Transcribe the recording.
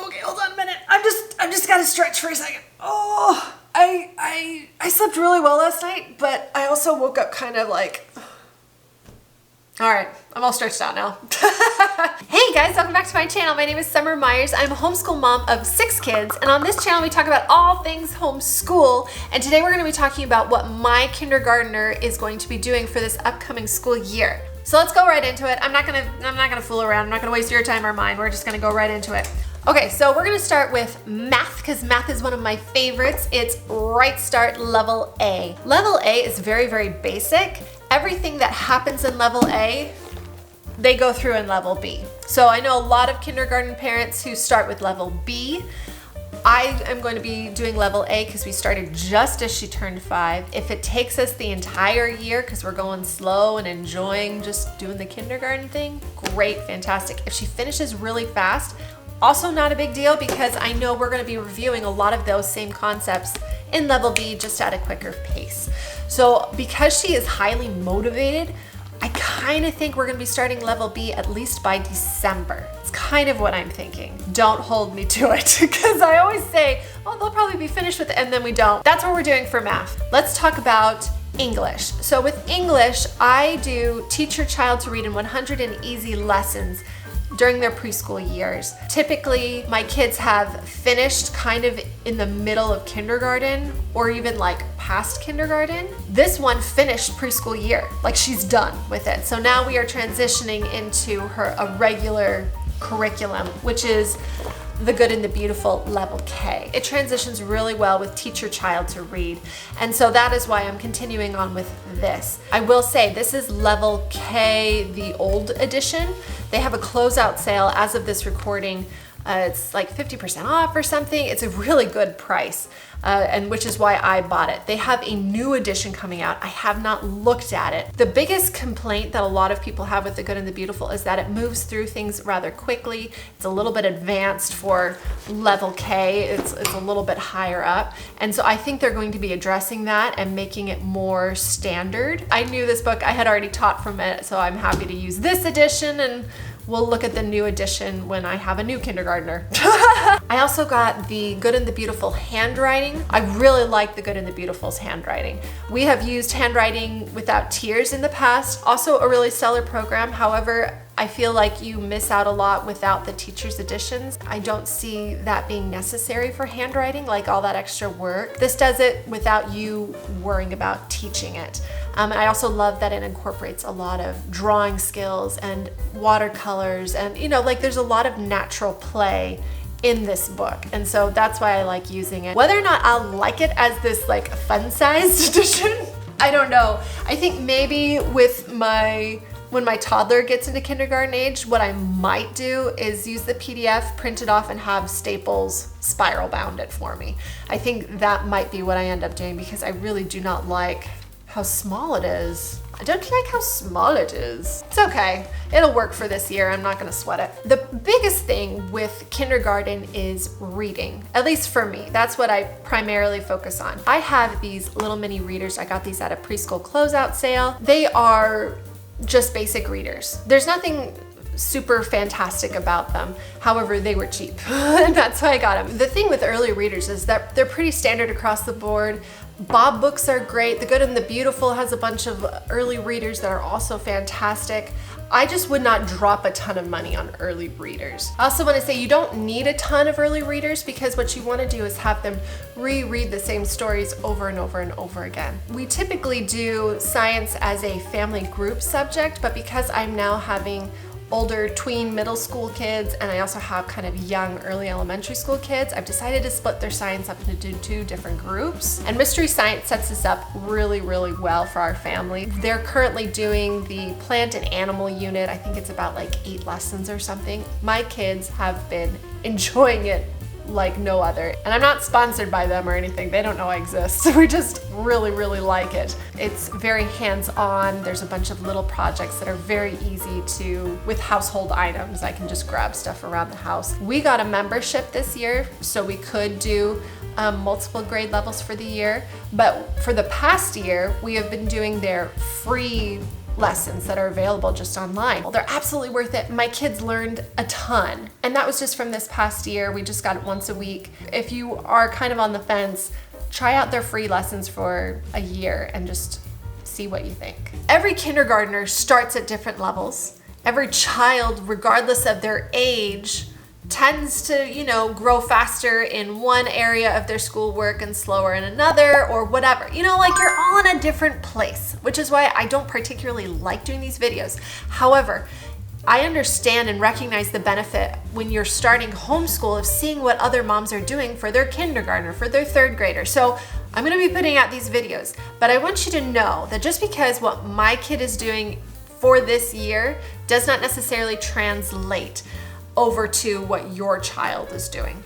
Okay, hold on a minute. I'm just gotta stretch for a second. Oh, I slept really well last night, but I also woke up kind of like, all right, I'm all stretched out now. Hey guys, welcome back to my channel. My name is Summer Meyers. I'm a homeschool mom of 6 kids, and on this channel we talk about all things homeschool. And today we're going to be talking about what my kindergartner is going to be doing for this upcoming school year. So let's go right into it. I'm not gonna fool around. I'm not gonna waste your time or mine. We're just gonna go right into it. Okay, so we're gonna start with math because math is one of my favorites. It's Right Start Level A. Level A is very, very basic. Everything that happens in Level A, they go through in Level B. So I know a lot of kindergarten parents who start with Level B. I am going to be doing Level A because we started just as she turned 5. If it takes us the entire year because we're going slow and enjoying just doing the kindergarten thing, great, fantastic. If she finishes really fast, also not a big deal because I know we're going to be reviewing a lot of those same concepts in Level B just at a quicker pace. So because she is highly motivated, I kind of think we're going to be starting Level B at least by December. It's kind of what I'm thinking. Don't hold me to it because I always say, oh, they'll probably be finished with it, and then we don't. That's what we're doing for math. Let's talk about English. So with English, I do teach your child to read in 100 and easy lessons during their preschool years. Typically, my kids have finished kind of in the middle of kindergarten or even like past kindergarten. This one finished preschool year, like she's done with it. So now we are transitioning into a regular curriculum, which is the Good and the Beautiful Level K. It transitions really well with Teach Your Child to Read. And so that is why I'm continuing on with this. I will say this is Level K, the old edition. They have a closeout sale as of this recording. It's like 50% off or something. It's a really good price, and which is why I bought it. They have a new edition coming out. I have not looked at it. The biggest complaint that a lot of people have with The Good and the Beautiful is that it moves through things rather quickly. It's a little bit advanced for Level K. It's a little bit higher up. And so I think they're going to be addressing that and making it more standard. I knew this book. I had already taught from it, so I'm happy to use this edition, and we'll look at the new edition when I have a new kindergartner. I also got the Good and the Beautiful Handwriting. I really like the Good and the Beautiful's handwriting. We have used Handwriting Without Tears in the past, also a really stellar program. However, I feel like you miss out a lot without the teacher's editions. I don't see that being necessary for handwriting, like all that extra work. This does it without you worrying about teaching it. I also love that it incorporates a lot of drawing skills and watercolors, and like there's a lot of natural play in this book, and so that's why I like using it. Whether or not I'll like it as this like fun-sized edition, I don't know. I think maybe when my toddler gets into kindergarten age, what I might do is use the PDF, print it off, and have Staples spiral bound it for me. I think that might be what I end up doing because I really do not like how small it is. I don't like how small it is. It's okay. It'll work for this year. I'm not gonna sweat it. The biggest thing with kindergarten is reading, at least for me. That's what I primarily focus on. I have these little mini readers. I got these at a preschool closeout sale. They are just basic readers. There's nothing super fantastic about them. However, they were cheap and that's why I got them. The thing with early readers is that they're pretty standard across the board. Bob books are great. The Good and the Beautiful has a bunch of early readers that are also fantastic. I just would not drop a ton of money on early readers. I also want to say you don't need a ton of early readers because what you want to do is have them reread the same stories over and over and over again. We typically do science as a family group subject, but because I'm now having older tween middle school kids and I also have kind of young early elementary school kids, I've decided to split their science up into 2 different groups. And Mystery Science sets this up really, really well for our family. They're currently doing the plant and animal unit. I think it's about like 8 lessons or something. My kids have been enjoying it like no other. And I'm not sponsored by them or anything. They don't know I exist. We just really, really like it. It's very hands-on. There's a bunch of little projects that are very easy to, with household items. I can just grab stuff around the house. We got a membership this year, so we could do multiple grade levels for the year. But for the past year, we have been doing their free lessons that are available just online. Well, they're absolutely worth it. My kids learned a ton. And that was just from this past year. We just got it once a week. If you are kind of on the fence, try out their free lessons for a year and just see what you think. Every kindergartner starts at different levels. Every child, regardless of their age, tends to, grow faster in one area of their schoolwork and slower in another, or whatever. Like you're all in a different place, which is why I don't particularly like doing these videos. However, I understand and recognize the benefit when you're starting homeschool of seeing what other moms are doing for their kindergartner, for their third grader. So I'm gonna be putting out these videos, but I want you to know that just because what my kid is doing for this year does not necessarily translate over to what your child is doing.